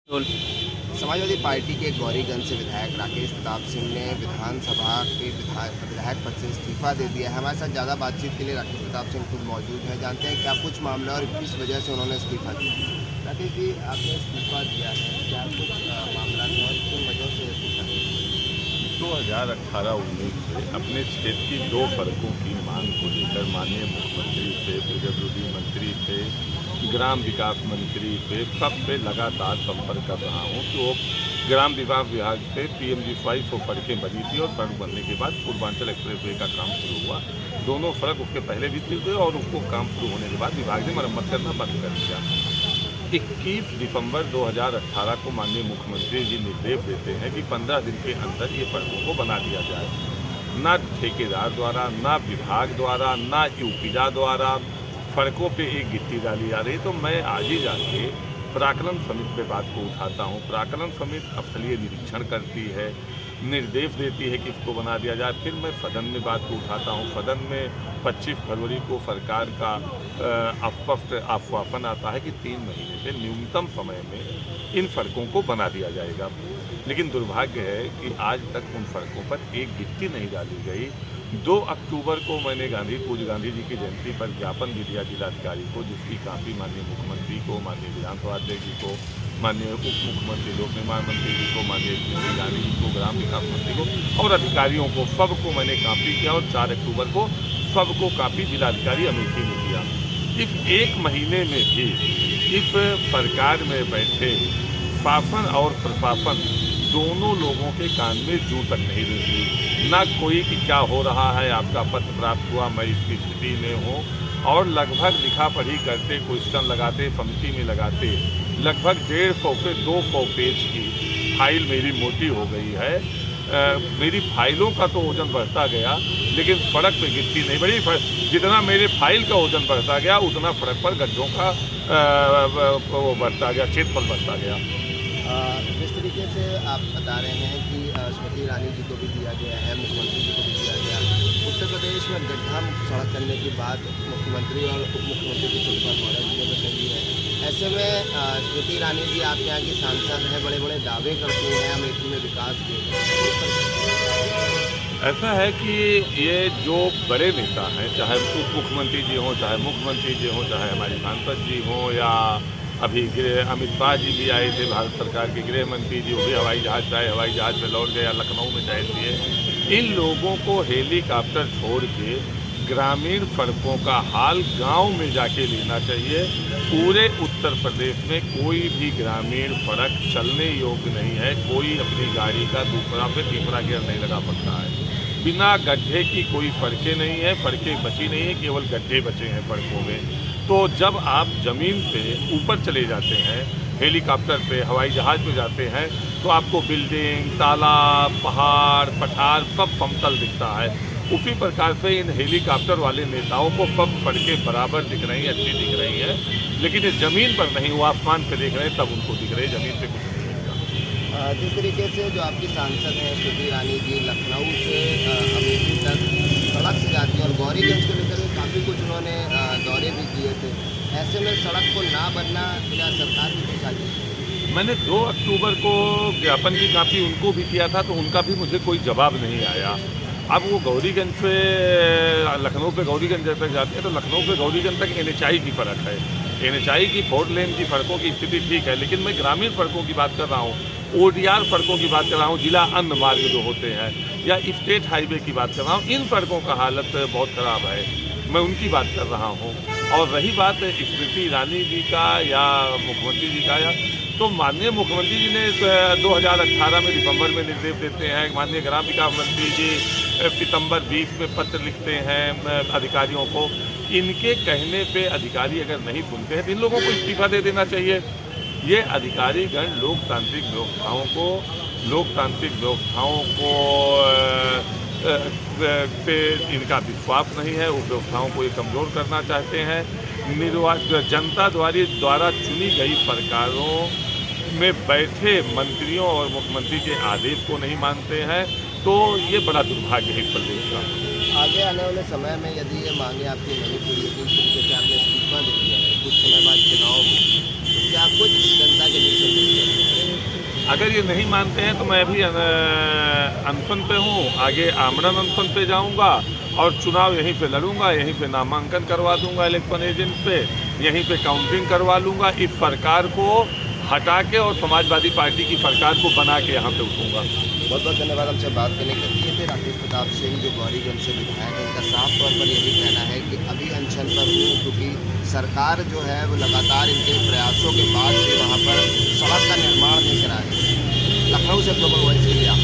Toll Samajwadi party के गौरीगंज से विधायक राकेश प्रताप सिंह ने विधानसभा के विधायक पद से इस्तीफा दे दिया है। हमारे साथ ज़्यादा बातचीत के लिए राकेश प्रताप सिंह खुद मौजूद हैं। जानते हैं क्या कुछ मामला और किस वजह से उन्होंने इस्तीफा दिया। राकेश जी, आपने इस्तीफा दिया है, क्या कुछ मामला था और किन वजहों से इस्तीफा दिया? 2018-19 से अपने क्षेत्र की दो सड़कों की मांग को लेकर माननीय मुख्यमंत्री से, पीडब्ल्यूडी मंत्री से, ग्राम विकास मंत्री से, सबसे लगातार संपर्क कर रहा हूँ कि वो ग्राम विकास विभाग से PMGS-5 को सड़कें बनी थी और सड़क बनने के बाद पूर्वांचल एक्सप्रेसवे का काम शुरू हुआ। दोनों सड़क उसके पहले भी थी और उसको काम शुरू होने के बाद विभाग ने मरम्मत करना बंद कर दिया। 21 दिसंबर 2018 को माननीय मुख्यमंत्री जी निर्देश देते हैं कि 15 दिन के अंदर ये सड़कों को बना दिया जाए। ना ठेकेदार द्वारा, ना विभाग द्वारा, ना यूपीडा द्वारा सड़कों पे एक गिट्टी डाली जा रही। तो मैं आज ही जाके प्राक्कलन समिति पे बात को उठाता हूँ। प्राक्कलन समिति स्थलीय निरीक्षण करती है, निर्देश देती है कि इसको बना दिया जाए। फिर मैं सदन में बात को उठाता हूँ। सदन में 25 फरवरी को सरकार का स्पष्ट आश्वासन आता है कि 3 महीने से न्यूनतम समय में इन सड़कों को बना दिया जाएगा। लेकिन दुर्भाग्य है कि आज तक उन सड़कों पर एक गिट्टी नहीं डाली गई। 2 अक्टूबर को मैंने पूज्य गांधी जी की जयंती पर ज्ञापन भी दिया जिलाधिकारी को, जिसकी कापी माननीय मुख्यमंत्री को, माननीय विधानसभा अध्यक्ष जी को, माननीय उप मुख्यमंत्री लोक निर्माण मंत्री जी को, माननीय स्मृति ईरानी जी को, ग्राम विकास मंत्री को और अधिकारियों को, सबको मैंने कापी किया और 4 अक्टूबर को सबको कापी जिलाधिकारी अमेठी ने किया। इस 1 महीने में भी इस सरकार में बैठे शासन और प्रशासन दोनों लोगों के कान में जू तक नहीं रुकी। ना कोई कि क्या हो रहा है, आपका पत्र प्राप्त हुआ, मैं इसकी स्थिति में हूँ, और लगभग लिखा पढ़ी करते, क्वेश्चन लगाते, समिति में लगाते, लगभग 150 से 200 पेज की फाइल मेरी मोटी हो गई है। मेरी फाइलों का तो वजन बढ़ता गया, लेकिन सड़क पे गिट्टी नहीं बढ़ी। जितना मेरे फाइल का वजन बढ़ता गया उतना सड़क पर गड्ढों का वो बढ़ता गया, क्षेत्रफल बढ़ता गया। जिस तरीके से आप बता रहे हैं कि स्मृति ईरानी जी को भी दिया गया है, मुख्यमंत्री जी को भी दिया गया, उत्तर प्रदेश में गड्ढा मुक्त सड़क करने की बात मुख्यमंत्री और उप मुख्यमंत्री की सुल्तान मौर्य जी ने भी कही है। ऐसे में स्मृति ईरानी जी आप यहाँ की सांसद हैं, बड़े बड़े दावे करती हैं अमेठी में विकास के। ऐसा है कि ये जो बड़े नेता हैं, चाहे उप मुख्यमंत्री जी हों, चाहे मुख्यमंत्री जी हों, चाहे हमारे सांसद जी हों, या अभी अमित शाह जी भी आए थे, भारत सरकार के गृह मंत्री जी, वो भी हवाई जहाज़ से आए, हवाई जहाज़ में लौट गए या लखनऊ में शायद दिए। इन लोगों को हेलीकॉप्टर छोड़ के ग्रामीण सड़कों का हाल गांव में जाके लेना चाहिए। पूरे उत्तर प्रदेश में कोई भी ग्रामीण सड़क चलने योग्य नहीं है। कोई अपनी गाड़ी का दूसरा से तीसरा गियर नहीं लगा सकता है। बिना गड्ढे की कोई सड़कें नहीं है, सड़कें बची नहीं है, केवल गड्ढे बचे हैं सड़कों में। तो जब आप ज़मीन पे ऊपर चले जाते हैं, हेलीकॉप्टर पे, हवाई जहाज़ में जाते हैं, तो आपको बिल्डिंग, तालाब, पहाड़, पठार सब समतल दिखता है। उसी प्रकार से इन हेलीकॉप्टर वाले नेताओं को सब सड़कें बराबर दिख रही हैं, अच्छी दिख रही हैं, लेकिन ये ज़मीन पर नहीं, वो आसमान पे देख रहे हैं तब उनको दिख रही है, ज़मीन पे कुछ नहीं दिखता। जिस तरीके से जो आपकी सांसद हैं स्मृति ईरानी जी लखनऊ से अमेठी तक सड़क से जाती है और गौरीगंज को लेकर काफ़ी कुछ उन्होंने दौरे भी किए थे, ऐसे में सड़क को ना बनना क्या सरकार की कुछ साजिश? मैंने 2 अक्टूबर को ज्ञापन की कापी उनको भी किया था, तो उनका भी मुझे कोई जवाब नहीं आया। अब वो गौरीगंज से लखनऊ पे गौरीगंज तक जाते हैं, तो लखनऊ से गौरीगंज तक NHI की सड़क है। NHI की 4 लेन की सड़कों की स्थिति ठीक है, लेकिन मैं ग्रामीण सड़कों की बात कर रहा हूँ, ODR सड़कों की बात कर रहा हूँ, जिला अन्न मार्ग जो होते हैं, या स्टेट हाईवे की बात कर रहा हूँ। इन सड़कों का हालत बहुत ख़राब है, मैं उनकी बात कर रहा हूँ। और रही बात स्मृति ईरानी जी का या मुख्यमंत्री जी का, या तो माननीय मुख्यमंत्री जी ने 2018 में दिसंबर में निर्देश देते हैं, माननीय ग्राम विकास मंत्री जी सितंबर 20 में पत्र लिखते हैं अधिकारियों को। इनके कहने पे अधिकारी अगर नहीं सुनते हैं तो इन लोगों को इस्तीफा दे देना चाहिए। ये अधिकारीगण लोकतांत्रिक व्यवस्थाओं को पे इनका विश्वास नहीं है, उस व्यवस्थाओं को ये कमज़ोर करना चाहते हैं। जनता द्वारा चुनी गई सरकारों में बैठे मंत्रियों और मुख्यमंत्री के आदेश को नहीं मानते हैं, तो ये बड़ा दुर्भाग्य है प्रदेश का। आगे आने वाले समय में यदि ये मांगे आपकी नहीं पूरी होती, इस तरीके से आपने इस्तीफा दे दिया है, कुछ समय बाद चुनाव में, तो क्या कुछ जनता के बीच में अगर ये नहीं मानते हैं तो मैं अभी अनशन पे हूँ, आगे आमरण अनशन पे जाऊँगा और चुनाव यहीं पे लड़ूंगा, यहीं पे नामांकन करवा दूंगा इलेक्शन एजेंट से, यहीं पे काउंटिंग करवा लूँगा। इस सरकार को हटा के और समाजवादी पार्टी की सरकार को बना के यहाँ पे उठूँगा। बहुत बहुत धन्यवाद हमसे बात करने के लिए। थे राकेश प्रताप सिंह जो गौरीगंज से विधायक हैं, इनका साफ तौर पर यही कहना है कि अभी अनशन पर हूँ क्योंकि सरकार जो है वो लगातार इनके प्रयासों के बाद से वहाँ पर सड़क का निर्माण नहीं करा रही है। लखनऊ से ग्लोबल वॉइस के लिए आप